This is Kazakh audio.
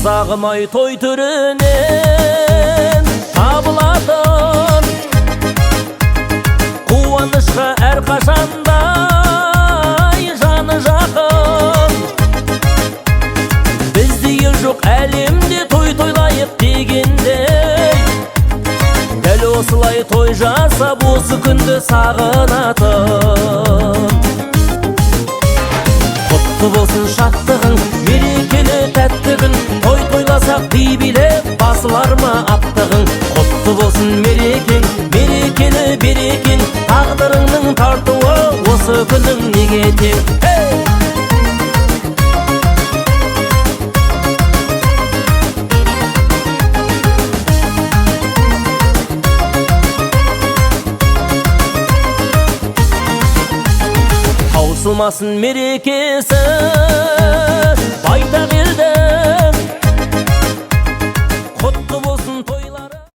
Azağımay toy türünen табылатын Қуанышқа әр қашандай жаны жақын Бізде ел жоқ әлемде той тойлайық дегендей Дәл осылай той жасап осы күнді сағынатын Құтты болсын шаттығың, мерекелі тәтті күн Той тойласақ би билеп басылар ма аттығың Құтты болсын мерекең, мерекелі берекең Тағдырыңның тартуы осы күнің неге тең Таусылмасын мерекесі